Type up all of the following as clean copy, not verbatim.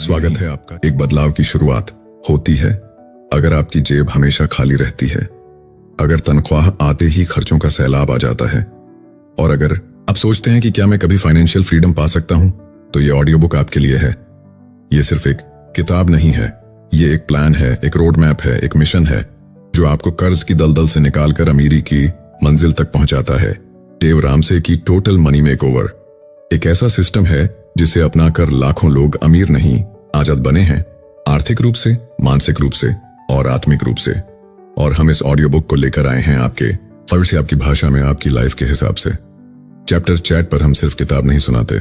स्वागत है आपका। एक बदलाव की शुरुआत होती है अगर आपकी जेब हमेशा खाली रहती है, अगर तनख्वाह आते ही खर्चों का सैलाब आ जाता है, और अगर आप सोचते हैं कि क्या मैं कभी फाइनेंशियल फ्रीडम पा सकता हूं, तो ये ऑडियो बुक आपके लिए है। ये सिर्फ एक किताब नहीं है, ये एक प्लान है, एक रोड मैप है, एक मिशन है जो आपको कर्ज की दलदल से निकालकर अमीरी की मंजिल तक पहुंचाता है। डेव रामसे की टोटल मनी मेकओवर एक ऐसा सिस्टम है जिसे अपनाकर लाखों लोग अमीर नहीं आजाद बने हैं, आर्थिक रूप से, मानसिक रूप से और आत्मिक रूप से। और हम इस ऑडियो बुक को लेकर आए हैं आपके फर्ज से, आपकी भाषा में, आपकी लाइफ के हिसाब से। चैप्टर चैट पर हम सिर्फ किताब नहीं सुनाते,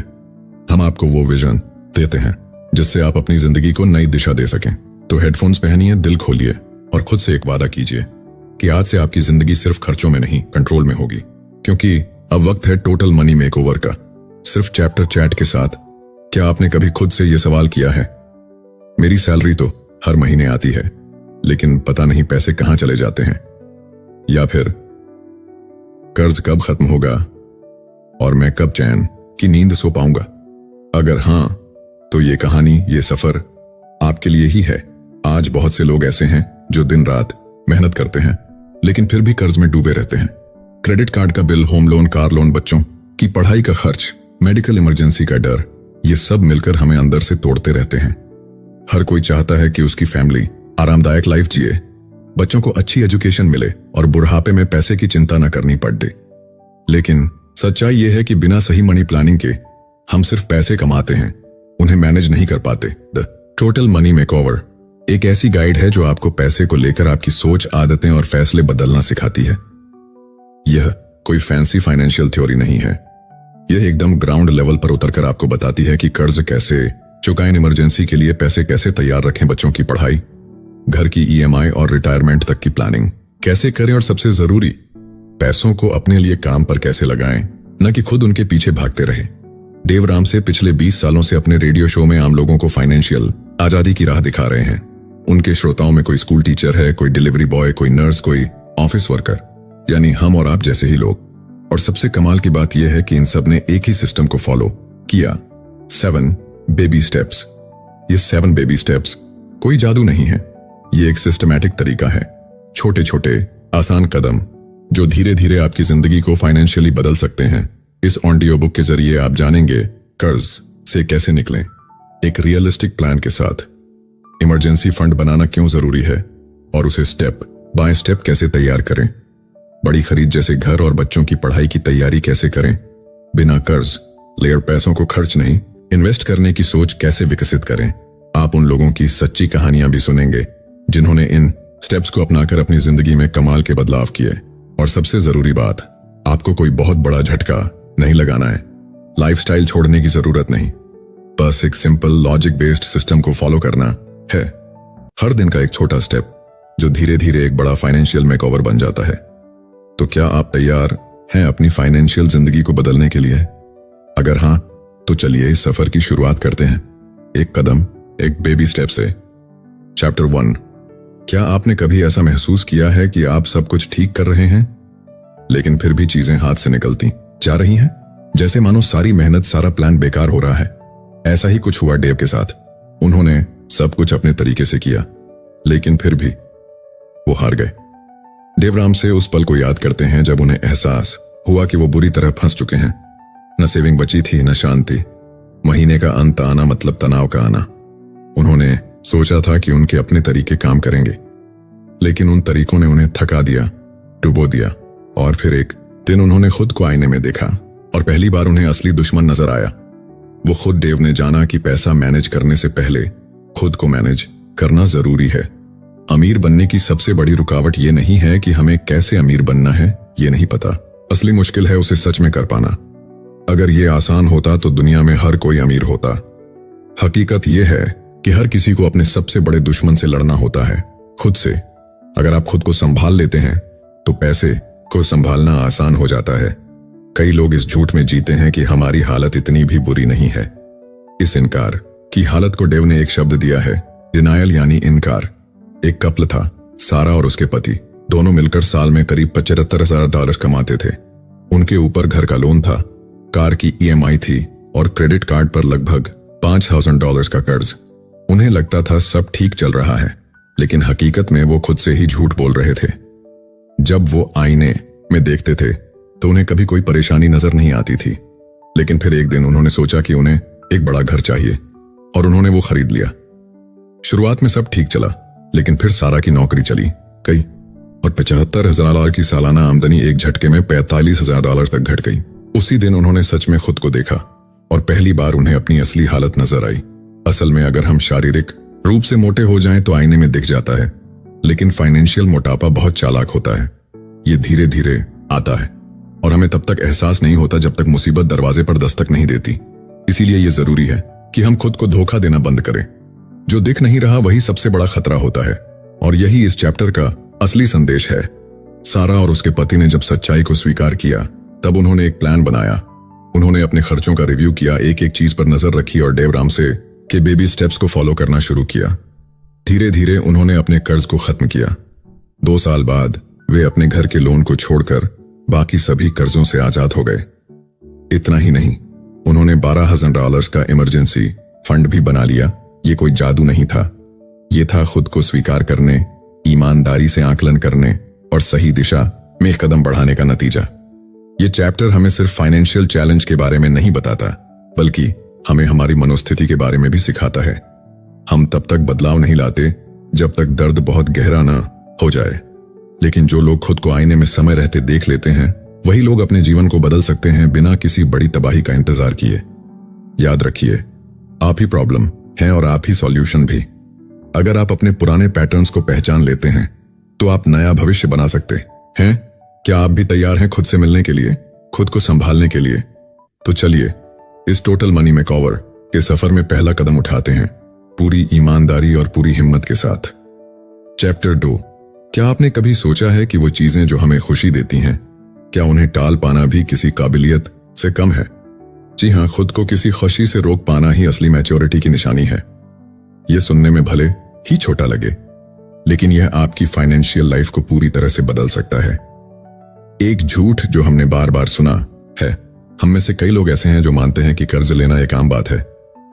हम आपको वो विजन देते हैं जिससे आप अपनी जिंदगी को नई दिशा दे सकें। तो हेडफोन्स पहनिए, दिल खोलिए और खुद से एक वादा कीजिए कि आज से आपकी जिंदगी सिर्फ खर्चों में नहीं, कंट्रोल में होगी। क्योंकि अब वक्त है टोटल मनी मेकओवर का। सिर्फ चैप्टर चैट के साथ। क्या आपने कभी खुद से यह सवाल किया है, मेरी सैलरी तो हर महीने आती है, लेकिन पता नहीं पैसे कहां चले जाते हैं? या फिर कर्ज कब खत्म होगा और मैं कब चैन की नींद सो पाऊंगा? अगर हां, तो ये कहानी, ये सफर आपके लिए ही है। आज बहुत से लोग ऐसे हैं जो दिन रात मेहनत करते हैं, लेकिन फिर भी कर्ज में डूबे रहते हैं। क्रेडिट कार्ड का bill, home loan, car loan, बच्चों की पढ़ाई का खर्च, मेडिकल इमरजेंसी का डर, ये सब मिलकर हमें अंदर से तोड़ते रहते हैं। हर कोई चाहता है कि उसकी फैमिली आरामदायक लाइफ जिए, बच्चों को अच्छी एजुकेशन मिले और बुढ़ापे में पैसे की चिंता न करनी पड़े। लेकिन सच्चाई यह है कि बिना सही मनी प्लानिंग के हम सिर्फ पैसे कमाते हैं, उन्हें मैनेज नहीं कर पाते। द टोटल मनी मेकओवर एक ऐसी गाइड है जो आपको पैसे को लेकर आपकी सोच, आदतें और फैसले बदलना सिखाती है। यह कोई फैंसी फाइनेंशियल थ्योरी नहीं है, यह एकदम ग्राउंड लेवल पर उतरकर आपको बताती है कि कर्ज कैसे चुकाएं, इमरजेंसी के लिए पैसे कैसे तैयार रखें, बच्चों की पढ़ाई, घर की ईएमआई और रिटायरमेंट तक की प्लानिंग कैसे करें, और सबसे जरूरी, पैसों को अपने लिए काम पर कैसे लगाएं, न कि खुद उनके पीछे भागते रहे। डेव रामसे पिछले 20 सालों से अपने रेडियो शो में आम लोगों को फाइनेंशियल आजादी की राह दिखा रहे हैं। उनके श्रोताओं में कोई स्कूल टीचर है, कोई डिलीवरी बॉय, कोई नर्स, कोई ऑफिस वर्कर, यानी हम और आप जैसे ही लोग। और सबसे कमाल की बात यह है कि इन सब ने एक ही सिस्टम को फॉलो किया, 7 बेबी स्टेप्स। ये 7 बेबी स्टेप्स कोई जादू नहीं है, ये एक सिस्टमैटिक तरीका है, छोटे छोटे आसान कदम जो धीरे धीरे आपकी जिंदगी को फाइनेंशियली बदल सकते हैं। इस ऑडियो बुक के जरिए आप जानेंगे कर्ज से कैसे निकलें, एक रियलिस्टिक प्लान के साथ, इमरजेंसी फंड बनाना क्यों जरूरी है और उसे स्टेप बाय स्टेप कैसे तैयार करें, बड़ी खरीद जैसे घर और बच्चों की पढ़ाई की तैयारी कैसे करें, बिना कर्ज ले और पैसों को खर्च नहीं, इन्वेस्ट करने की सोच कैसे विकसित करें। आप उन लोगों की सच्ची कहानियां भी सुनेंगे जिन्होंने इन स्टेप्स को अपनाकर अपनी जिंदगी में कमाल के बदलाव किए। और सबसे जरूरी बात, आपको कोई बहुत बड़ा झटका नहीं लगाना है, लाइफस्टाइल छोड़ने की जरूरत नहीं, बस एक सिंपल लॉजिक बेस्ड सिस्टम को फॉलो करना है। हर दिन का एक छोटा स्टेप जो धीरे धीरे एक बड़ा फाइनेंशियल मेकओवर बन जाता है। तो क्या आप तैयार हैं अपनी फाइनेंशियल जिंदगी को बदलने के लिए? अगर हां, तो चलिए इस सफर की शुरुआत करते हैं, एक कदम, एक बेबी स्टेप से। चैप्टर 1। क्या आपने कभी ऐसा महसूस किया है कि आप सब कुछ ठीक कर रहे हैं, लेकिन फिर भी चीजें हाथ से निकलती जा रही हैं, जैसे मानो सारी मेहनत, सारा प्लान बेकार हो रहा है? ऐसा ही कुछ हुआ डेव के साथ। उन्होंने सब कुछ अपने तरीके से किया, लेकिन फिर भी वो हार गए। डेव रामसे उस पल को याद करते हैं जब उन्हें एहसास हुआ कि वो बुरी तरह फंस चुके हैं। न सेविंग बची थी, न शांति, महीने का अंत आना मतलब तनाव का आना। उन्होंने सोचा था कि उनके अपने तरीके काम करेंगे, लेकिन उन तरीकों ने उन्हें थका दिया, डुबो दिया। और फिर एक दिन उन्होंने खुद को आईने में देखा और पहली बार उन्हें असली दुश्मन नजर आया। वो खुद। डेव ने जाना कि पैसा मैनेज करने से पहले खुद को मैनेज करना जरूरी है। अमीर बनने की सबसे बड़ी रुकावट ये नहीं है कि हमें कैसे अमीर बनना है, ये नहीं पता। असली मुश्किल है उसे सच में कर पाना। अगर ये आसान होता तो दुनिया में हर कोई अमीर होता। हकीकत ये है कि हर किसी को अपने सबसे बड़े दुश्मन से लड़ना होता है, खुद से। अगर आप खुद को संभाल लेते हैं तो पैसे को संभालना आसान हो जाता है। कई लोग इस झूठ में जीते हैं कि हमारी हालत इतनी भी बुरी नहीं है। इस इनकार की हालत को डेव ने एक शब्द दिया है, डिनायल, यानी इनकार। एक कपल था, सारा और उसके पति, दोनों मिलकर साल में करीब $75,000 कमाते थे। उनके ऊपर घर का लोन था, कार की ईएमआई थी और क्रेडिट कार्ड पर लगभग $5,000 का कर्ज। उन्हें लगता था सब ठीक चल रहा है, लेकिन हकीकत में वो खुद से ही झूठ बोल रहे थे। जब वो आईने में देखते थे तो उन्हें कभी कोई परेशानी नजर नहीं आती थी, लेकिन फिर एक दिन उन्होंने सोचा कि उन्हें एक बड़ा घर चाहिए और उन्होंने वो खरीद लिया। शुरुआत में सब ठीक चला, लेकिन फिर सारा की नौकरी चली गई और $75,000 की सालाना आमदनी एक झटके में $45,000 तक घट गई। उसी दिन उन्होंने सच में खुद को देखा और पहली बार उन्हें अपनी असली हालत नजर आई। असल में अगर हम शारीरिक रूप से मोटे हो जाएं तो आईने में दिख जाता है, लेकिन फाइनेंशियल मोटापा बहुत चालाक होता है। ये धीरे धीरे आता है और हमें तब तक एहसास नहीं होता जब तक मुसीबत दरवाजे पर दस्तक नहीं देती। इसीलिए यह जरूरी है कि हम खुद को धोखा देना बंद करें। जो दिख नहीं रहा वही सबसे बड़ा खतरा होता है, और यही इस चैप्टर का असली संदेश है। सारा और उसके पति ने जब सच्चाई को स्वीकार किया तब उन्होंने एक प्लान बनाया। उन्होंने अपने खर्चों का रिव्यू किया, एक एक चीज पर नजर रखी और डेव रामसे के बेबी स्टेप्स को फॉलो करना शुरू किया। धीरे धीरे उन्होंने अपने कर्ज को खत्म किया। 2 साल बाद वे अपने घर के लोन को छोड़कर बाकी सभी कर्जों से आजाद हो गए। इतना ही नहीं, उन्होंने $12,000 का इमरजेंसी फंड भी बना लिया। ये कोई जादू नहीं था, ये था खुद को स्वीकार करने, ईमानदारी से आकलन करने और सही दिशा में एक कदम बढ़ाने का नतीजा। ये चैप्टर हमें सिर्फ फाइनेंशियल चैलेंज के बारे में नहीं बताता, बल्कि हमें हमारी मनोस्थिति के बारे में भी सिखाता है। हम तब तक बदलाव नहीं लाते जब तक दर्द बहुत गहरा न हो जाए, लेकिन जो लोग खुद को आईने में समय रहते देख लेते हैं वही लोग अपने जीवन को बदल सकते हैं बिना किसी बड़ी तबाही का इंतजार किए। याद रखिए, आप ही प्रॉब्लम हैं और आप ही सॉल्यूशन भी। अगर आप अपने पुराने पैटर्न्स को पहचान लेते हैं तो आप नया भविष्य बना सकते हैं। क्या आप भी तैयार हैं खुद से मिलने के लिए, खुद को संभालने के लिए? तो चलिए इस टोटल मनी मेकओवर के सफर में पहला कदम उठाते हैं, पूरी ईमानदारी और पूरी हिम्मत के साथ। चैप्टर 2। क्या आपने कभी सोचा है कि वो चीजें जो हमें खुशी देती हैं, क्या उन्हें टाल पाना भी किसी काबिलियत से कम है? जी हां, खुद को किसी खुशी से रोक पाना ही असली मैच्योरिटी की निशानी है। यह सुनने में भले ही छोटा लगे, लेकिन यह आपकी फाइनेंशियल लाइफ को पूरी तरह से बदल सकता है। एक झूठ जो हमने बार बार सुना है, हम में से कई लोग ऐसे हैं जो मानते हैं कि कर्ज लेना एक आम बात है।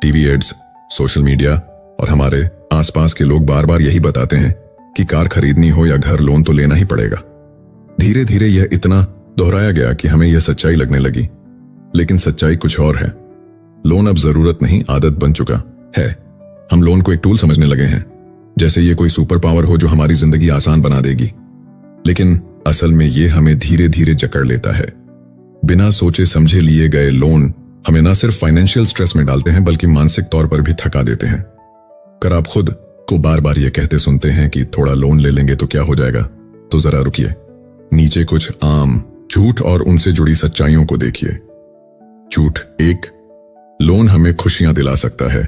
टीवी एड्स, सोशल मीडिया और हमारे आसपास के लोग बार बार यही बताते हैं कि कार खरीदनी हो या घर, लोन तो लेना ही पड़ेगा। धीरे धीरे यह इतना दोहराया गया कि हमें यह सच्चाई लगने लगी, लेकिन सच्चाई कुछ और है। लोन अब जरूरत नहीं, आदत बन चुका है। हम लोन को एक टूल समझने लगे हैं, जैसे ये कोई सुपर पावर हो जो हमारी जिंदगी आसान बना देगी। लेकिन असल में ये हमें धीरे धीरे जकड़ लेता है। बिना सोचे समझे लिए गए लोन हमें न सिर्फ फाइनेंशियल स्ट्रेस में डालते हैं, बल्कि मानसिक तौर पर भी थका देते हैं। अगर आप खुद को बार बार ये कहते सुनते हैं कि थोड़ा लोन ले लेंगे तो क्या हो जाएगा, तो जरा रुकिए, नीचे कुछ आम झूठ और उनसे जुड़ी सच्चाइयों को देखिए। झूठ 1, लोन हमें खुशियां दिला सकता है।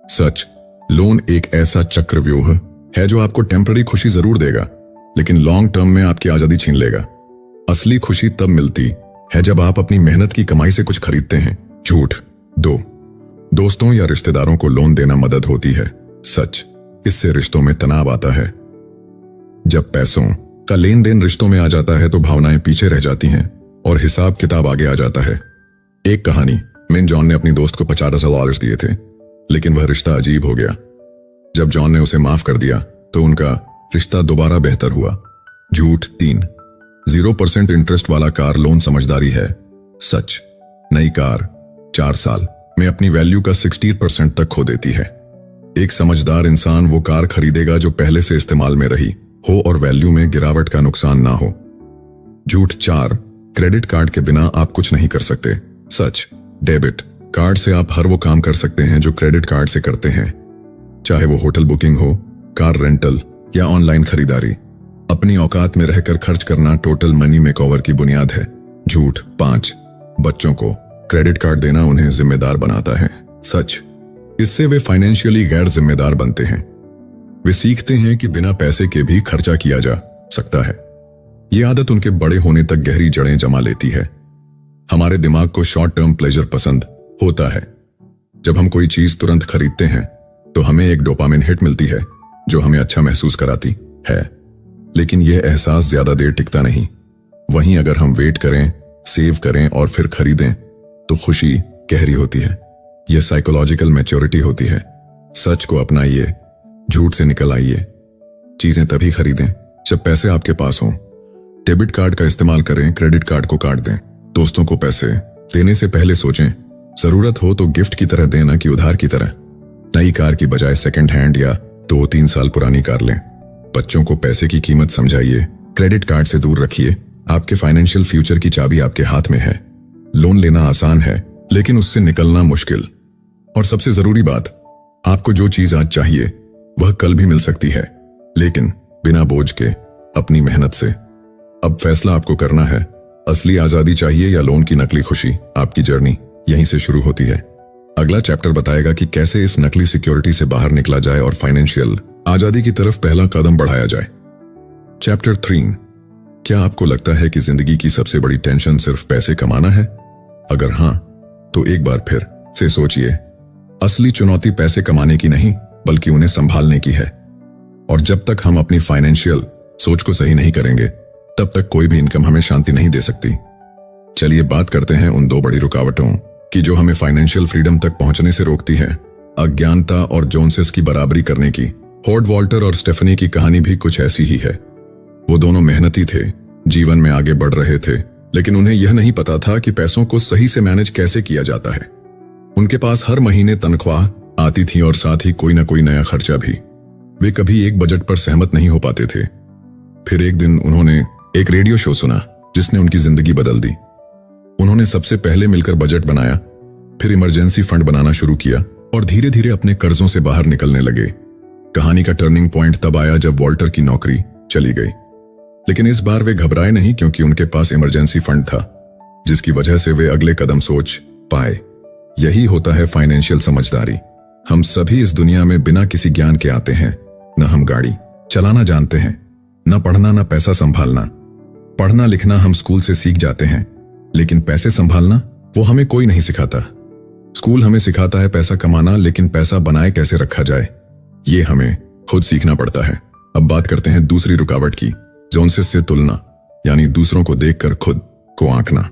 सच, लोन एक ऐसा चक्रव्यूह है जो आपको टेम्पररी खुशी जरूर देगा, लेकिन लॉन्ग टर्म में आपकी आजादी छीन लेगा। असली खुशी तब मिलती है जब आप अपनी मेहनत की कमाई से कुछ खरीदते हैं। झूठ 2, दोस्तों या रिश्तेदारों को लोन देना मदद होती है। सच, इससे रिश्तों में तनाव आता है। जब पैसों का लेन देन रिश्तों में आ जाता है तो भावनाएं पीछे रह जाती हैं और हिसाब किताब आगे आ जाता है। एक कहानी में जॉन ने अपनी दोस्त को $50,000 दिए थे, लेकिन वह रिश्ता अजीब हो गया। जब जॉन ने उसे माफ कर दिया तो उनका रिश्ता दोबारा बेहतर हुआ। झूठ 3, 0% इंटरेस्ट वाला कार लोन समझदारी है। सच, नई कार 4 साल में अपनी वैल्यू का 60% तक खो देती है। एक समझदार इंसान वो कार खरीदेगा जो पहले से इस्तेमाल में रही हो और वैल्यू में गिरावट का नुकसान ना हो। झूठ 4, क्रेडिट कार्ड के बिना आप कुछ नहीं कर सकते। सच, डेबिट कार्ड से आप हर वो काम कर सकते हैं जो क्रेडिट कार्ड से करते हैं, चाहे वो होटल बुकिंग हो, कार रेंटल या ऑनलाइन खरीदारी। अपनी औकात में रहकर खर्च करना टोटल मनी मेकओवर की बुनियाद है। झूठ 5, बच्चों को क्रेडिट कार्ड देना उन्हें जिम्मेदार बनाता है। सच, इससे वे फाइनेंशियली गैर जिम्मेदार बनते हैं। वे सीखते हैं कि बिना पैसे के भी खर्चा किया जा सकता है। यह आदत उनके बड़े होने तक गहरी जड़ें जमा लेती है। हमारे दिमाग को शॉर्ट टर्म प्लेजर पसंद होता है। जब हम कोई चीज तुरंत खरीदते हैं तो हमें एक डोपामिन हिट मिलती है जो हमें अच्छा महसूस कराती है, लेकिन यह एहसास ज्यादा देर टिकता नहीं। वहीं अगर हम वेट करें, सेव करें और फिर खरीदें तो खुशी गहरी होती है। यह साइकोलॉजिकल मैच्योरिटी होती है। सच को अपनाइए, झूठ से निकल आइए। चीजें तभी खरीदें जब पैसे आपके पास हों। डेबिट कार्ड का इस्तेमाल करें, क्रेडिट कार्ड को काट दें। दोस्तों को पैसे देने से पहले सोचें, जरूरत हो तो गिफ्ट की तरह देना कि उधार की तरह। नई कार की बजाय सेकंड हैंड या 2-3 साल पुरानी कार लें। बच्चों को पैसे की कीमत समझाइए, क्रेडिट कार्ड से दूर रखिए। आपके फाइनेंशियल फ्यूचर की चाबी आपके हाथ में है। लोन लेना आसान है, लेकिन उससे निकलना मुश्किल। और सबसे जरूरी बात, आपको जो चीज आज चाहिए वह कल भी मिल सकती है, लेकिन बिना बोझ के, अपनी मेहनत से। अब फैसला आपको करना है, असली आजादी चाहिए या लोन की नकली खुशी। आपकी जर्नी यहीं से शुरू होती है। अगला चैप्टर बताएगा कि कैसे इस नकली सिक्योरिटी से बाहर निकला जाए और फाइनेंशियल आजादी की तरफ पहला कदम बढ़ाया जाए। चैप्टर 3, क्या आपको लगता है कि जिंदगी की सबसे बड़ी टेंशन सिर्फ पैसे कमाना है? अगर हां, तो एक बार फिर से सोचिए। असली चुनौती पैसे कमाने की नहीं, बल्कि उन्हें संभालने की है। और जब तक हम अपनी फाइनेंशियल सोच को सही नहीं करेंगे, तब तक कोई भी इनकम हमें शांति नहीं दे सकती। चलिए बात करते हैं उन 2 बड़ी रुकावटों की जो हमें फाइनेंशियल फ्रीडम तक पहुंचने से रोकती है। अज्ञानता और जोन्सेस की बराबरी करने की। हॉवर्ड वॉल्टर और स्टेफनी की कहानी भी कुछ ऐसी ही है। वो दोनों मेहनती थे, जीवन में आगे बढ़ रहे थे, लेकिन उन्हें यह नहीं पता था कि पैसों को सही से मैनेज कैसे किया जाता है। उनके पास हर महीने तनख्वाह आती थी और साथ ही कोई ना कोई नया खर्चा भी। वे कभी एक बजट पर सहमत नहीं हो पाते थे। फिर एक दिन उन्होंने एक रेडियो शो सुना जिसने उनकी जिंदगी बदल दी। उन्होंने सबसे पहले मिलकर बजट बनाया, फिर इमरजेंसी फंड बनाना शुरू किया और धीरे धीरे अपने कर्जों से बाहर निकलने लगे। कहानी का टर्निंग पॉइंट तब आया जब वॉल्टर की नौकरी चली गई। लेकिन इस बार वे घबराए नहीं, क्योंकि उनके पास इमरजेंसी फंड था, जिसकी वजह से वे अगले कदम सोच पाए। यही होता है फाइनेंशियल समझदारी। हम सभी इस दुनिया में बिना किसी ज्ञान के आते हैं। न हम गाड़ी चलाना जानते हैं, न पढ़ना, न पैसा संभालना। पढ़ना लिखना हम स्कूल से सीख जाते हैं, लेकिन पैसे संभालना वो हमें कोई नहीं सिखाता। स्कूल हमें सिखाता है पैसा कमाना, लेकिन पैसा बनाए कैसे रखा जाए ये हमें खुद सीखना पड़ता है। अब बात करते हैं दूसरी रुकावट की, जोन्सेस से तुलना, यानी दूसरों को देखकर खुद को आंकना।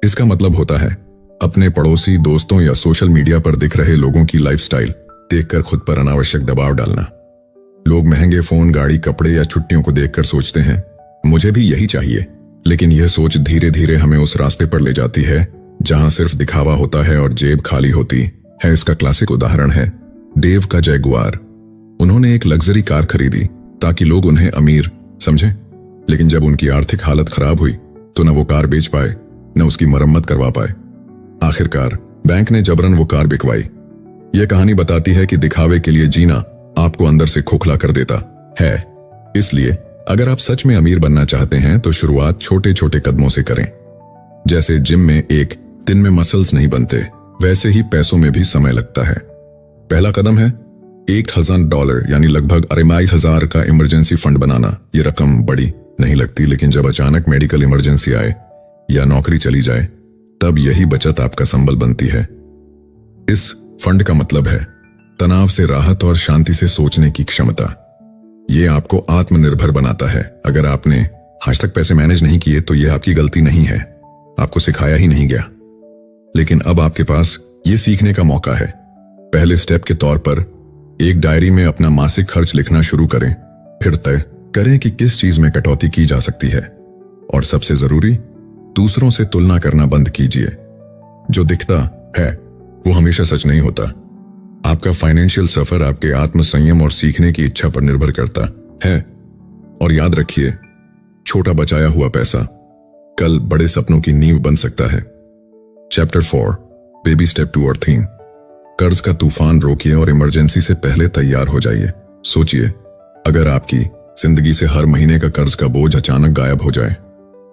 इसका मतलब होता है अपने पड़ोसी, दोस्तों या सोशल मीडिया पर दिख रहे लोगों की लाइफस्टाइल देखकर खुद पर अनावश्यक दबाव डालना। लोग महंगे फोन, गाड़ी, कपड़े या छुट्टियों को देखकर सोचते हैं मुझे भी यही चाहिए, लेकिन यह सोच धीरे धीरे हमें उस रास्ते पर ले जाती है जहां सिर्फ दिखावा होता है और जेब खाली होती है। इसका क्लासिक उदाहरण है डेव का जैगुआर। उन्होंने एक लग्जरी कार खरीदी ताकि लोग उन्हें अमीर समझें, लेकिन जब उनकी आर्थिक हालत खराब हुई तो न वो कार बेच पाए, न उसकी मरम्मत करवा पाए। आखिरकार बैंक ने जबरन वो कार बिकवाई। यह कहानी बताती है कि दिखावे के लिए जीना आपको अंदर से खोखला कर देता है। इसलिए अगर आप सच में अमीर बनना चाहते हैं तो शुरुआत छोटे छोटे कदमों से करें। जैसे जिम में एक दिन में मसल्स नहीं बनते, वैसे ही पैसों में भी समय लगता है। पहला कदम है $8,000 यानी लगभग 25,000 का इमरजेंसी फंड बनाना। ये रकम बड़ी नहीं लगती, लेकिन जब अचानक मेडिकल इमरजेंसी आए या नौकरी चली जाए, तब यही बचत आपका संबल बनती है। इस फंड का मतलब है तनाव से राहत और शांति से सोचने की क्षमता। ये आपको आत्मनिर्भर बनाता है। अगर आपने आज तक पैसे मैनेज नहीं किए तो यह आपकी गलती नहीं है, आपको सिखाया ही नहीं गया। लेकिन अब आपके पास ये सीखने का मौका है। पहले स्टेप के तौर पर एक डायरी में अपना मासिक खर्च लिखना शुरू करें, फिर तय करें कि किस चीज में कटौती की जा सकती है। और सबसे जरूरी, दूसरों से तुलना करना बंद कीजिए। जो दिखता है वो हमेशा सच नहीं होता। आपका फाइनेंशियल सफर आपके आत्मसंयम और सीखने की इच्छा पर निर्भर करता है। और याद रखिए, छोटा बचाया हुआ पैसा कल बड़े सपनों की नींव बन सकता है। चैप्टर 4, बेबी स्टेप टू और थीम। कर्ज का तूफान रोकिए और इमरजेंसी से पहले तैयार हो जाइए। सोचिए, अगर आपकी जिंदगी से हर महीने का कर्ज का बोझ अचानक गायब हो जाए,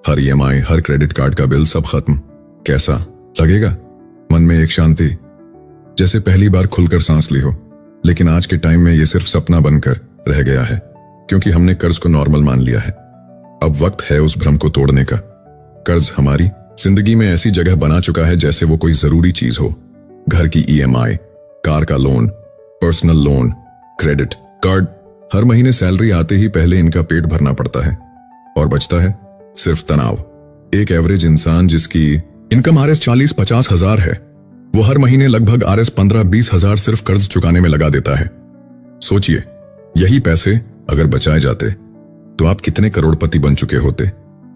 हर EMI, हर क्रेडिट कार्ड का बिल सब खत्म, कैसा लगेगा? मन में एक शांति, जैसे पहली बार खुलकर सांस ली हो। लेकिन आज के टाइम में यह सिर्फ सपना बनकर रह गया है, क्योंकि हमने कर्ज को नॉर्मल मान लिया है। अब वक्त है उस भ्रम को तोड़ने का। कर्ज हमारी जिंदगी में ऐसी जगह बना चुका है जैसे वो कोई जरूरी चीज हो। घर की EMI, कार का loan, personal loan, credit card. हर महीने सैलरी आते ही पहले इनका पेट भरना पड़ता है और बचता है सिर्फ तनाव। एक एवरेज इंसान जिसकी इनकम RS 40-50 हजार है, वो हर महीने लगभग RS 15-20 हजार सिर्फ कर्ज चुकाने में लगा देता है। सोचिए, यही पैसे अगर बचाए जाते तो आप कितने करोड़पति बन चुके होते।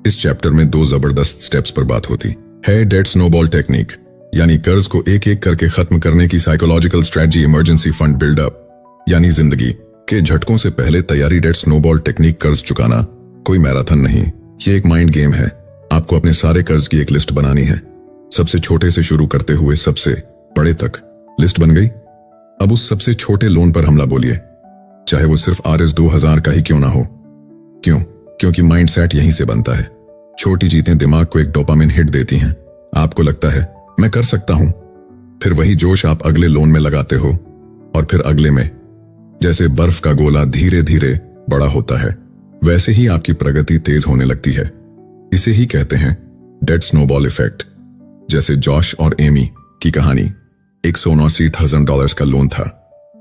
इस चैप्टर में 2 जबरदस्त स्टेप्स पर बात होती है। डेट स्नोबॉल टेक्निक, यानी कर्ज को एक एक करके खत्म करने की psychological strategy. Emergency fund buildup, यानी जिंदगी के झटकों से पहले तैयारी। डेट स्नोबॉल टेक्निक, कर्ज चुकाना कोई मैराथन नहीं, ये एक माइंड गेम है। आपको अपने सारे कर्ज की एक लिस्ट बनानी है, सबसे छोटे से शुरू करते हुए सबसे बड़े तक। लिस्ट बन गई? अब उस सबसे छोटे लोन पर हमला बोलिए, चाहे वो सिर्फ RS 2000 का ही क्यों ना हो। क्यों? क्योंकि माइंडसेट यहीं से बनता है। छोटी जीतें दिमाग को एक डोपामिन हिट देती हैं। आपको लगता है मैं कर सकता हूं, फिर वही जोश आप अगले लोन में लगाते हो, और फिर अगले में। जैसे बर्फ का गोला धीरे धीरे बड़ा होता है, वैसे ही आपकी प्रगति तेज होने लगती है। इसे ही कहते हैं डेट स्नोबॉल इफेक्ट। जैसे जॉश और एमी की कहानी। $179,000 का लोन था,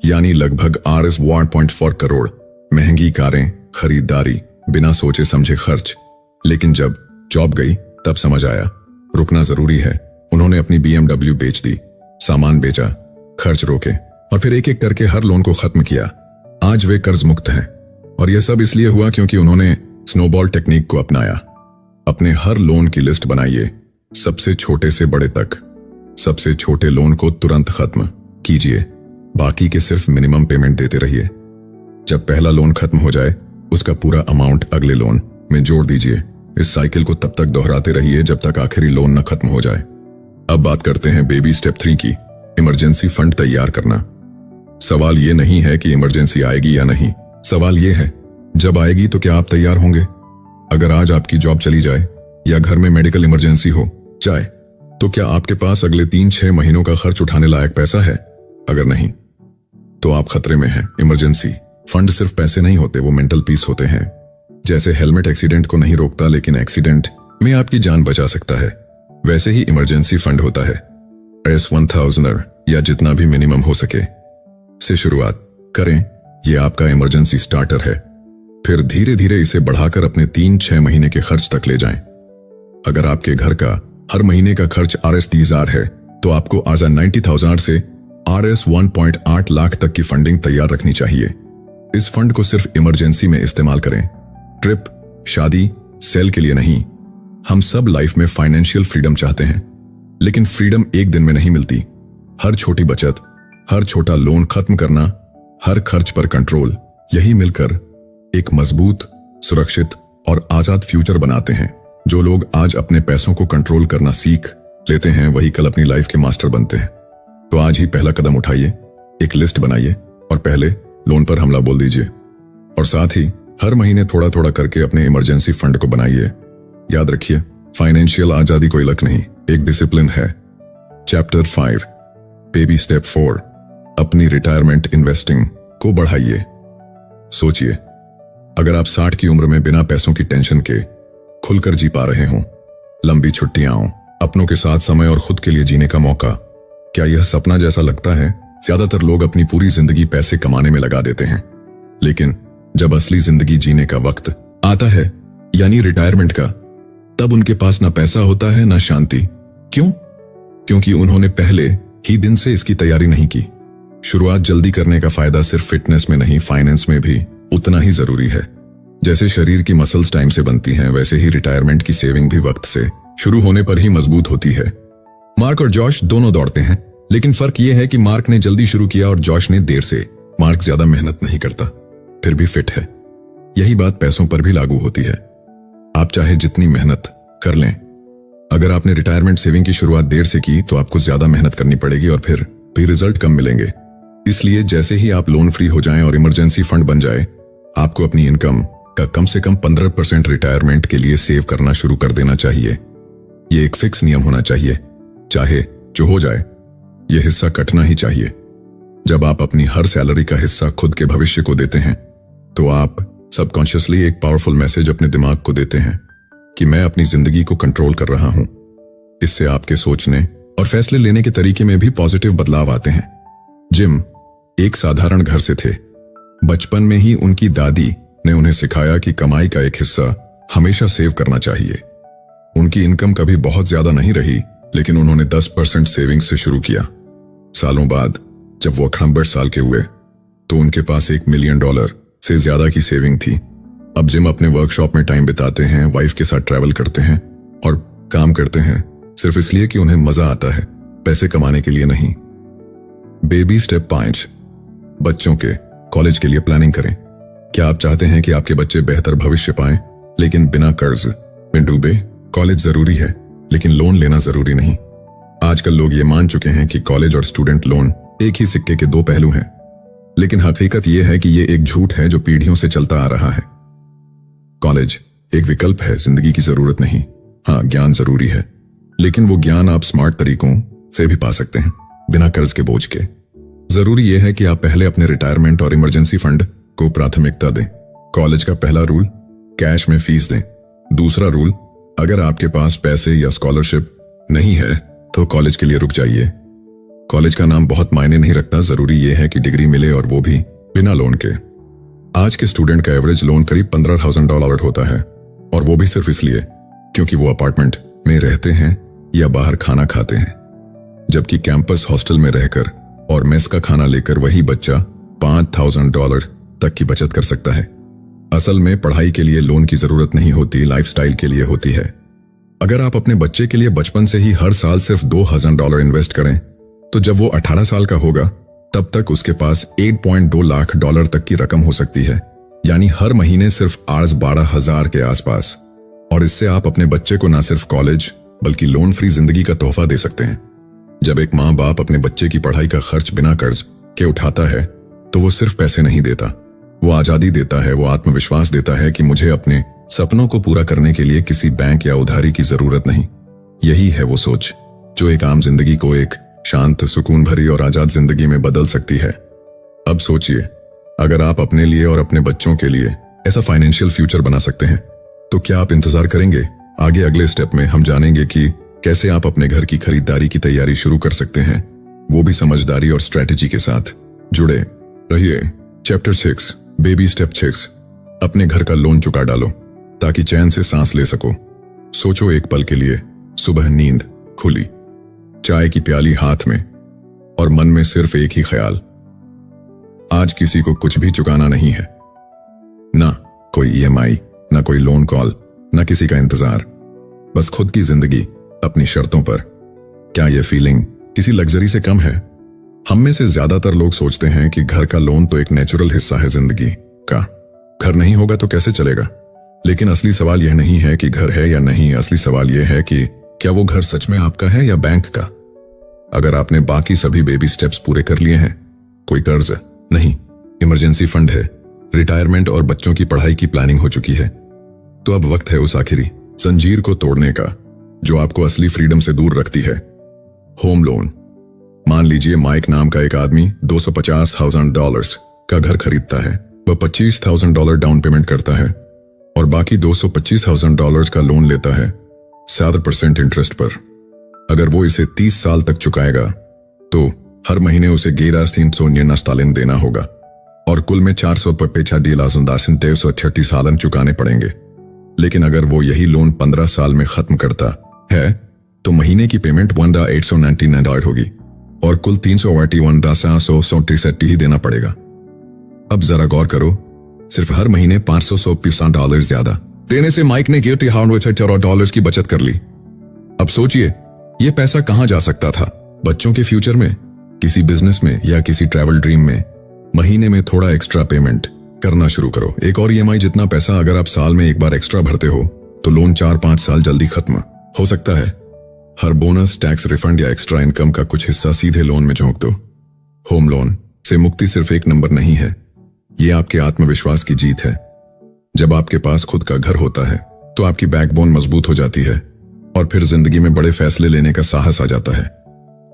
यानी लगभग RS 1.4 करोड़। महंगी कारें, खरीदारी, बिना सोचे समझे खर्च। लेकिन जब जॉब गई तब समझ आया रुकना जरूरी है। उन्होंने अपनी BMW बेच दी, सामान बेचा, खर्च रोके, और फिर एक एक करके हर लोन को खत्म किया। आज वे कर्ज मुक्त हैं, और यह सब इसलिए हुआ क्योंकि उन्होंने स्नोबॉल टेक्निक को अपनाया। अपने हर लोन की लिस्ट बनाइए, सबसे छोटे से बड़े तक। सबसे छोटे लोन को तुरंत खत्म कीजिए, बाकी के सिर्फ मिनिमम पेमेंट देते रहिए। जब पहला लोन खत्म हो जाए, उसका पूरा अमाउंट अगले लोन में जोड़ दीजिए। इस साइकिल को तब तक दोहराते रहिए जब तक आखिरी लोन न खत्म हो जाए। अब बात करते हैं बेबी स्टेप 3 की, इमरजेंसी फंड तैयार करना। सवाल ये नहीं है कि इमरजेंसी आएगी या नहीं, सवाल ये है जब आएगी तो क्या आप तैयार होंगे। अगर आज आपकी जॉब चली जाए या घर में मेडिकल इमरजेंसी हो जाए, तो क्या आपके पास अगले 3-6 महीनों का खर्च उठाने लायक पैसा है? अगर नहीं, तो आप खतरे में हैं। इमरजेंसी फंड सिर्फ पैसे नहीं होते, वो मेंटल पीस होते हैं। जैसे हेलमेट एक्सीडेंट को नहीं रोकता, लेकिन एक्सीडेंट में आपकी जान बचा सकता है, वैसे ही इमरजेंसी फंड होता है। RS 1000 या जितना भी मिनिमम हो सके से शुरुआत करें। यह आपका इमरजेंसी स्टार्टर है। फिर धीरे धीरे इसे बढ़ाकर अपने 3-6 महीने के खर्च तक ले जाएं। अगर आपके घर का हर महीने का खर्च RS 30,000 है, तो आपको RS 90,000 से RS 1.8 लाख तक की फंडिंग तैयार रखनी चाहिए। इस फंड को सिर्फ इमरजेंसी में इस्तेमाल करें, ट्रिप, शादी, सेल के लिए नहीं। हम सब लाइफ में फाइनेंशियल फ्रीडम चाहते हैं, लेकिन फ्रीडम एक दिन में नहीं मिलती। हर छोटी बचत, हर छोटा लोन खत्म करना, हर खर्च पर कंट्रोल, यही मिलकर एक मजबूत, सुरक्षित और आजाद फ्यूचर बनाते हैं। जो लोग आज अपने पैसों को कंट्रोल करना सीख लेते हैं, वही कल अपनी लाइफ के मास्टर बनते हैं। तो आज ही पहला कदम उठाइए, एक लिस्ट बनाइए और पहले लोन पर हमला बोल दीजिए। और साथ ही हर महीने थोड़ा थोड़ा करके अपने इमरजेंसी फंड को बनाइए। याद रखिए, फाइनेंशियल आजादी कोई लक नहीं, एक डिसिप्लिन है। चैप्टर 5, बेबी स्टेप 4, अपनी रिटायरमेंट इन्वेस्टिंग को बढ़ाइए। सोचिए, अगर आप 60 की उम्र में बिना पैसों की टेंशन के खुलकर जी पा रहे हों, लंबी छुट्टियां हों, अपनों के साथ समय और खुद के लिए जीने का मौका, क्या यह सपना जैसा लगता है? ज्यादातर लोग अपनी पूरी जिंदगी पैसे कमाने में लगा देते हैं, लेकिन जब असली जिंदगी जीने का वक्त आता है, यानी रिटायरमेंट का, तब उनके पास ना पैसा होता है ना शांति। क्यों? क्योंकि उन्होंने पहले ही दिन से इसकी तैयारी नहीं की। शुरुआत जल्दी करने का फायदा सिर्फ फिटनेस में नहीं, फाइनेंस में भी उतना ही जरूरी है। जैसे शरीर की मसल्स टाइम से बनती हैं, वैसे ही रिटायरमेंट की सेविंग भी वक्त से शुरू होने पर ही मजबूत होती है। मार्क और जॉश दोनों दौड़ते हैं, लेकिन फर्क यह है कि मार्क ने जल्दी शुरू किया और जॉश ने देर से। मार्क ज्यादा मेहनत नहीं करता, फिर भी फिट है। यही बात पैसों पर भी लागू होती है। आप चाहे जितनी मेहनत कर लें, अगर आपने रिटायरमेंट सेविंग की शुरुआत देर से की, तो आपको ज्यादा मेहनत करनी पड़ेगी और फिर भी रिजल्ट कम मिलेंगे। इसलिए जैसे ही आप लोन फ्री हो जाएं और इमरजेंसी फंड बन जाए, आपको अपनी इनकम का कम से कम 15% रिटायरमेंट के लिए सेव करना शुरू कर देना चाहिए। यह एक फिक्स नियम होना चाहिए, चाहे जो हो जाए, यह हिस्सा कटना ही चाहिए। जब आप अपनी हर सैलरी का हिस्सा खुद के भविष्य को देते हैं, तो आप सबकॉन्शियसली एक पावरफुल मैसेज अपने दिमाग को देते हैं कि मैं अपनी जिंदगी को कंट्रोल कर रहा हूं। इससे आपके सोचने और फैसले लेने के तरीके में भी पॉजिटिव बदलाव आते हैं। जिम एक साधारण घर से थे। बचपन में ही उनकी दादी ने उन्हें सिखाया कि कमाई का एक हिस्सा हमेशा सेव करना चाहिए। उनकी इनकम कभी बहुत ज्यादा नहीं रही, लेकिन उन्होंने 10% सेविंग्स से शुरू किया। सालों बाद जब वो 68 साल के हुए तो उनके पास $1 मिलियन से ज्यादा की सेविंग थी। अब जिम अपने वर्कशॉप में टाइम बिताते हैं, वाइफ के साथ ट्रैवल करते हैं और काम करते हैं सिर्फ इसलिए कि उन्हें मजा आता है, पैसे कमाने के लिए नहीं। बेबी स्टेप 5, बच्चों के कॉलेज के लिए प्लानिंग करें। क्या आप चाहते हैं कि आपके बच्चे बेहतर भविष्य पाएं लेकिन बिना कर्ज में डूबे? कॉलेज जरूरी है लेकिन लोन लेना जरूरी नहीं। आजकल लोग ये मान चुके हैं कि कॉलेज और स्टूडेंट लोन एक ही सिक्के के दो पहलू हैं, लेकिन हकीकत यह है कि यह एक झूठ है जो पीढ़ियों से चलता आ रहा है। कॉलेज एक विकल्प है, जिंदगी की जरूरत नहीं। हाँ, ज्ञान जरूरी है, लेकिन वो ज्ञान आप स्मार्ट तरीकों से भी पा सकते हैं, बिना कर्ज के बोझ के। जरूरी यह है कि आप पहले अपने रिटायरमेंट और इमरजेंसी फंड को प्राथमिकता दें। कॉलेज का पहला रूल, कैश में फीस दें। दूसरा रूल, अगर आपके पास पैसे या स्कॉलरशिप नहीं है तो कॉलेज के लिए रुक जाइए। कॉलेज का नाम बहुत मायने नहीं रखता, जरूरी यह है कि डिग्री मिले और वो भी बिना लोन के। आज के स्टूडेंट का एवरेज लोन करीब $15,000 होता है, और वो भी सिर्फ इसलिए क्योंकि वो अपार्टमेंट में रहते हैं या बाहर खाना खाते हैं, जबकि कैंपस हॉस्टल में रहकर और मेस का खाना लेकर वही बच्चा $5,000 तक की बचत कर सकता है। असल में पढ़ाई के लिए लोन की जरूरत नहीं होती, लाइफस्टाइल के लिए होती है। अगर आप अपने बच्चे के लिए बचपन से ही हर साल सिर्फ $2,000 इन्वेस्ट करें तो जब वो 18 साल का होगा तब तक उसके पास $8.2 लाख तक की रकम हो सकती है, यानी हर महीने सिर्फ $12,000 के आसपास। और इससे आप अपने बच्चे को न सिर्फ कॉलेज बल्कि लोन फ्री जिंदगी का तोहफा दे सकते हैं। जब एक माँ बाप अपने बच्चे की पढ़ाई का खर्च बिना कर्ज के उठाता है तो वो सिर्फ पैसे नहीं देता, वो आजादी देता है, वो आत्मविश्वास देता है कि मुझे अपने सपनों को पूरा करने के लिए किसी बैंक या उधारी की जरूरत नहीं। यही है वो सोच जो एक आम जिंदगी को एक शांत, सुकून भरी और आजाद जिंदगी में बदल सकती है। अब सोचिए, अगर आप अपने लिए और अपने बच्चों के लिए ऐसा फाइनेंशियल फ्यूचर बना सकते हैं तो क्या आप इंतजार करेंगे? आगे अगले स्टेप में हम जानेंगे कि कैसे आप अपने घर की खरीदारी की तैयारी शुरू कर सकते हैं, वो भी समझदारी और स्ट्रेटेजी के साथ। जुड़े रहिए। चैप्टर 6, बेबी स्टेप 6, अपने घर का लोन चुका डालो ताकि चैन से सांस ले सको। सोचो एक पल के लिए, सुबह नींद खुली, चाय की प्याली हाथ में और मन में सिर्फ एक ही ख्याल, आज किसी को कुछ भी चुकाना नहीं है। ना कोई EMI, ना कोई लोन कॉल, ना किसी का इंतजार, बस खुद की जिंदगी अपनी शर्तों पर। क्या यह फीलिंग किसी लग्जरी से कम है? हम में से ज्यादातर लोग सोचते हैं कि घर का लोन तो एक नेचुरल हिस्सा है जिंदगी का, घर नहीं होगा तो कैसे चलेगा। लेकिन असली सवाल यह नहीं है कि घर है या नहीं, असली सवाल यह है कि क्या वो घर सच में आपका है या बैंक का। अगर आपने बाकी सभी बेबी स्टेप्स पूरे कर लिए हैं, कोई कर्ज नहीं, इमरजेंसी फंड है, रिटायरमेंट और बच्चों की पढ़ाई की प्लानिंग हो चुकी है, तो अब वक्त है उस आखिरी जंजीर को तोड़ने का जो आपको असली फ्रीडम से दूर रखती है, होम लोन। मान लीजिए माइक नाम का एक आदमी $250,000 का घर खरीदता है, वह $25,000 डाउन पेमेंट करता है और बाकी $225,000 का लोन लेता है 7% इंटरेस्ट पर। अगर वो इसे 30 साल तक चुकाएगा तो हर महीने उसे $300 देना होगा और कुल में $438,938 चुकाने पड़ेंगे। लेकिन अगर वो यही लोन 15 साल में खत्म करता है तो महीने की पेमेंट $1,899 होगी और कुल $381,763 ही देना पड़ेगा। अब जरा गौर करो, सिर्फ हर महीने $500 ज्यादा देने से माइक ने $1,800 की बचत कर ली। अब सोचिए, ये पैसा कहां जा सकता था? बच्चों के फ्यूचर में, किसी बिजनेस में या किसी ट्रैवल ड्रीम में। महीने में थोड़ा एक्स्ट्रा पेमेंट करना शुरू करो। एक और EMI जितना पैसा अगर आप साल में एक बार एक्स्ट्रा भरते हो तो लोन 4-5 साल जल्दी खत्म हो सकता है। हर बोनस, टैक्स रिफंड या एक्स्ट्रा इनकम का कुछ हिस्सा सीधे लोन में झोंक दो। होम लोन से मुक्ति सिर्फ एक नंबर नहीं है, ये आपके आत्मविश्वास की जीत है। जब आपके पास खुद का घर होता है तो आपकी बैकबोन मजबूत हो जाती है और फिर जिंदगी में बड़े फैसले लेने का साहस आ जाता है।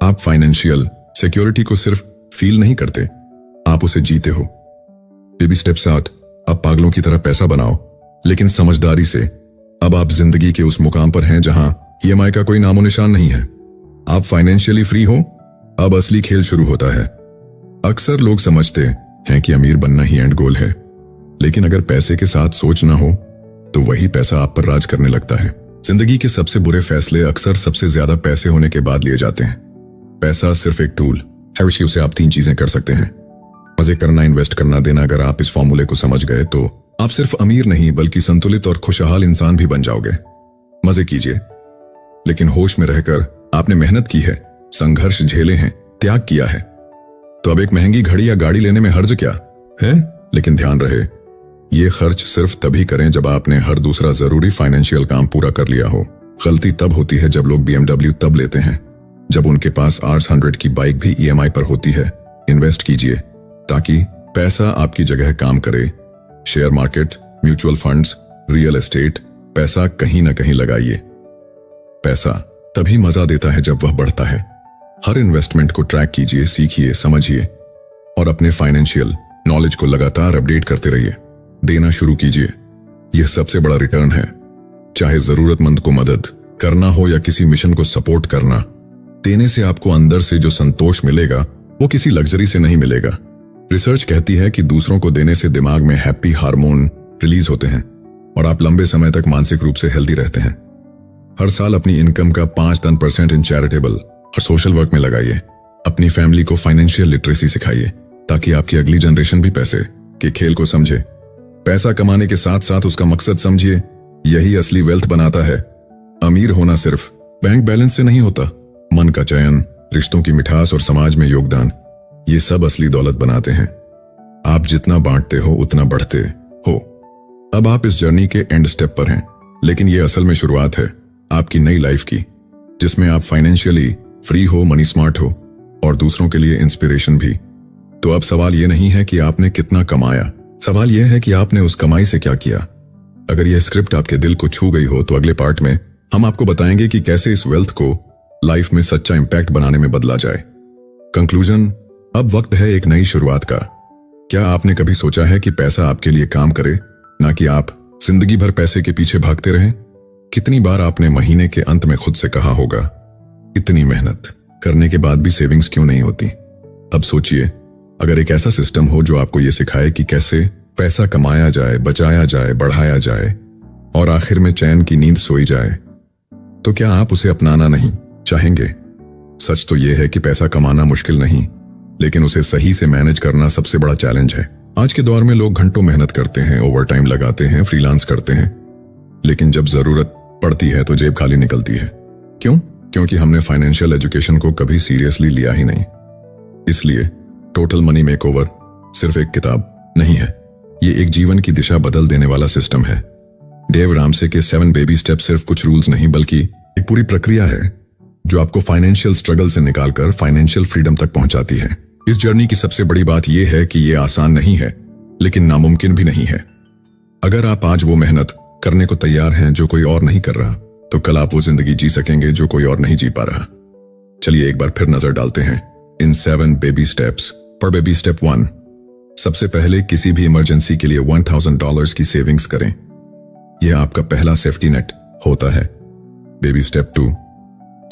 आप फाइनेंशियल सिक्योरिटी को सिर्फ फील नहीं करते, आप उसे जीते हो। बेबी स्टेप 7, अब पागलों की तरह पैसा बनाओ लेकिन समझदारी से। अब आप जिंदगी के उस मुकाम पर हैं जहां EMI का कोई नामो निशान नहीं है। आप फाइनेंशियली फ्री हो, अब असली खेल शुरू होता है। अक्सर लोग समझते हैं कि अमीर बनना ही एंड गोल है, लेकिन अगर पैसे के साथ सोच ना हो तो वही पैसा आप पर राज करने लगता है। जिंदगी के सबसे बुरे फैसले अक्सर सबसे ज्यादा पैसे होने के बाद लिए जाते हैं। पैसा सिर्फ एक टूल है, उसे आप 3 चीजें कर सकते हैं: मजे करना, इन्वेस्ट करना, देना। अगर आप इस फॉर्मूले को समझ गए तो आप सिर्फ अमीर नहीं बल्कि संतुलित और खुशहाल इंसान भी बन जाओगे। मजे कीजिए, लेकिन होश में रहकर। आपने मेहनत की है, संघर्ष झेले हैं, त्याग किया है, तो अब एक महंगी घड़ी या गाड़ी लेने में हर्ज क्या है? लेकिन ध्यान रहे, ये खर्च सिर्फ तभी करें जब आपने हर दूसरा जरूरी फाइनेंशियल काम पूरा कर लिया हो। गलती तब होती है जब लोग BMW तब लेते हैं जब उनके पास RS100 की बाइक भी EMI पर होती है। इन्वेस्ट कीजिए ताकि पैसा आपकी जगह काम करे। Share market, mutual funds, real estate, पैसा कहीं ना कहीं लगाइए। पैसा तभी मजा देता है जब वह बढ़ता है। हर इन्वेस्टमेंट को ट्रैक कीजिए, सीखिए, समझिए और अपने फाइनेंशियल नॉलेज को लगातार अपडेट करते रहिए। देना शुरू कीजिए, यह सबसे बड़ा रिटर्न है। चाहे जरूरतमंद को मदद करना हो या किसी मिशन को सपोर्ट करना, देने से आपको अंदर से जो संतोष मिलेगा वो किसी लग्जरी से नहीं मिलेगा। रिसर्च कहती है कि दूसरों को देने से दिमाग में हैप्पी हार्मोन रिलीज होते हैं और आप लंबे समय तक मानसिक रूप से हेल्दी रहते हैं। हर साल अपनी इनकम का 5-10% इन चैरिटेबल और सोशल वर्क में लगाइए। अपनी फैमिली को फाइनेंशियल लिटरेसी सिखाइए ताकि आपकी अगली जनरेशन भी पैसे के खेल को समझे। पैसा कमाने के साथ साथ उसका मकसद समझिए, यही असली वेल्थ बनाता है। अमीर होना सिर्फ बैंक बैलेंस से नहीं होता। मन का चयन, रिश्तों की मिठास और समाज में योगदान, ये सब असली दौलत बनाते हैं। आप जितना बांटते हो उतना बढ़ते हो। अब आप इस जर्नी के एंड स्टेप पर हैं, लेकिन ये असल में शुरुआत है आपकी नई लाइफ की, जिसमें आप फाइनेंशियली फ्री हो, मनी स्मार्ट हो और दूसरों के लिए इंस्पिरेशन भी। तो अब सवाल यह नहीं है कि आपने कितना कमाया, सवाल यह है कि आपने उस कमाई से क्या किया। अगर यह स्क्रिप्ट आपके दिल को छू गई हो तो अगले पार्ट में हम आपको बताएंगे कि कैसे इस वेल्थ को लाइफ में सच्चा इंपैक्ट बनाने में बदला जाए। कंक्लूजन, अब वक्त है एक नई शुरुआत का। क्या आपने कभी सोचा है कि पैसा आपके लिए काम करे, ना कि आप जिंदगी भर पैसे के पीछे भागते रहें? कितनी बार आपने महीने के अंत में खुद से कहा होगा, इतनी मेहनत करने के बाद भी सेविंग्स क्यों नहीं होती? अब सोचिए, अगर एक ऐसा सिस्टम हो जो आपको यह सिखाए कि कैसे पैसा कमाया जाए, बचाया जाए, बढ़ाया जाए और आखिर में चैन की नींद सोई जाए, तो क्या आप उसे अपनाना नहीं चाहेंगे? सच तो यह है कि पैसा कमाना मुश्किल नहीं, लेकिन उसे सही से मैनेज करना सबसे बड़ा चैलेंज है। आज के दौर में लोग घंटों मेहनत करते हैं, ओवरटाइम लगाते हैं, फ्रीलांस करते हैं, लेकिन जब जरूरत पड़ती है तो जेब खाली निकलती है। क्यों? क्योंकि हमने फाइनेंशियल एजुकेशन को कभी सीरियसली लिया ही नहीं। इसलिए टोटल मनी मेकओवर सिर्फ एक किताब नहीं है, ये एक जीवन की दिशा बदल देने वाला सिस्टम है। डेव रामसे के 7 बेबी स्टेप सिर्फ कुछ रूल्स नहीं बल्कि एक पूरी प्रक्रिया है जो आपको फाइनेंशियल स्ट्रगल से निकालकर फाइनेंशियल फ्रीडम तक पहुंचाती है। इस जर्नी की सबसे बड़ी बात यह है कि यह आसान नहीं है, लेकिन नामुमकिन भी नहीं है। अगर आप आज वो मेहनत करने को तैयार हैं जो कोई और नहीं कर रहा, तो कल आप वो जिंदगी जी सकेंगे जो कोई और नहीं जी पा रहा। चलिए एक बार फिर नजर डालते हैं इन 7 बेबी स्टेप्स पर। बेबी स्टेप 1, सबसे पहले किसी भी इमरजेंसी के लिए $1000 की सेविंग्स करें। यह आपका पहला सेफ्टी नेट होता है। बेबी स्टेप 2,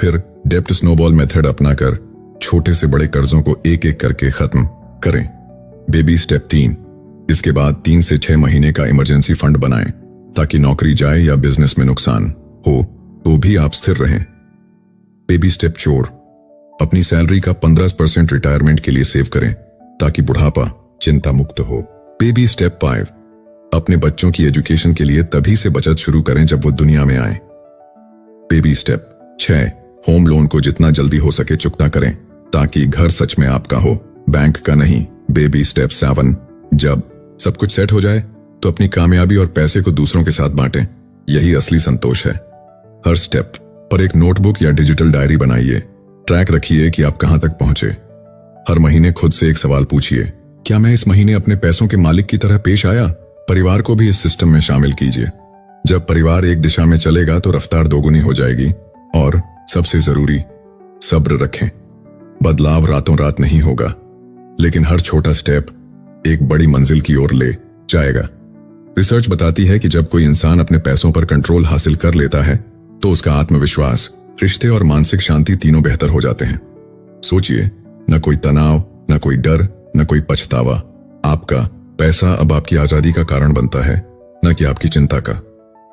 फिर डेप्ट स्नोबॉल मेथड अपनाकर छोटे से बड़े कर्जों को एक एक करके खत्म करें। बेबी स्टेप 3, इसके बाद 3 से 6 महीने का इमरजेंसी फंड बनाएं ताकि नौकरी जाए या बिजनेस में नुकसान हो तो भी आप स्थिर रहें। बेबी स्टेप 4, अपनी सैलरी का 15% रिटायरमेंट के लिए सेव करें ताकि बुढ़ापा चिंता मुक्त हो। बेबी स्टेप 5, अपने बच्चों की एजुकेशन के लिए तभी से बचत शुरू करें जब वो दुनिया में आए। बेबी स्टेप 6, होम लोन को जितना जल्दी हो सके चुकता करें ताकि घर सच में आपका हो, बैंक का नहीं। बेबी स्टेप 7, जब सब कुछ सेट हो जाए तो अपनी कामयाबी और पैसे को दूसरों के साथ बांटें, यही असली संतोष है। हर स्टेप पर एक नोटबुक या डिजिटल डायरी बनाइए, ट्रैक रखिए कि आप कहां तक पहुंचे। हर महीने खुद से एक सवाल पूछिए, क्या मैं इस महीने अपने पैसों के मालिक की तरह पेश आया? परिवार को भी इस सिस्टम में शामिल कीजिए। जब परिवार एक दिशा में चलेगा तो रफ्तार दोगुनी हो जाएगी। और सबसे जरूरी, सब्र रखें। बदलाव रातों रात नहीं होगा, लेकिन हर छोटा स्टेप एक बड़ी मंजिल की ओर ले जाएगा। रिसर्च बताती है कि जब कोई इंसान अपने पैसों पर कंट्रोल हासिल कर लेता है तो उसका आत्मविश्वास, रिश्ते और मानसिक शांति तीनों बेहतर हो जाते हैं। सोचिए, न कोई तनाव, न कोई डर, न कोई पछतावा। आपका पैसा अब आपकी आजादी का कारण बनता है, न कि आपकी चिंता का।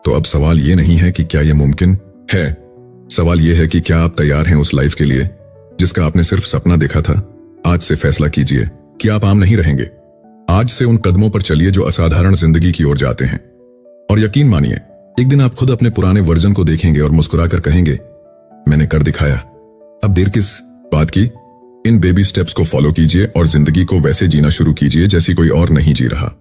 तो अब सवाल ये नहीं है कि क्या यह मुमकिन है, सवाल यह है कि क्या आप तैयार हैं उस लाइफ के लिए जिसका आपने सिर्फ सपना देखा था। आज से फैसला कीजिए कि आप आम नहीं रहेंगे। आज से उन कदमों पर चलिए जो असाधारण जिंदगी की ओर जाते हैं। और यकीन मानिए, एक दिन आप खुद अपने पुराने वर्जन को देखेंगे और मुस्कुराकर कहेंगे, मैंने कर दिखाया। अब देर किस बात की? इन बेबी स्टेप्स को फॉलो कीजिए और जिंदगी को वैसे जीना शुरू कीजिए जैसी कोई और नहीं जी रहा।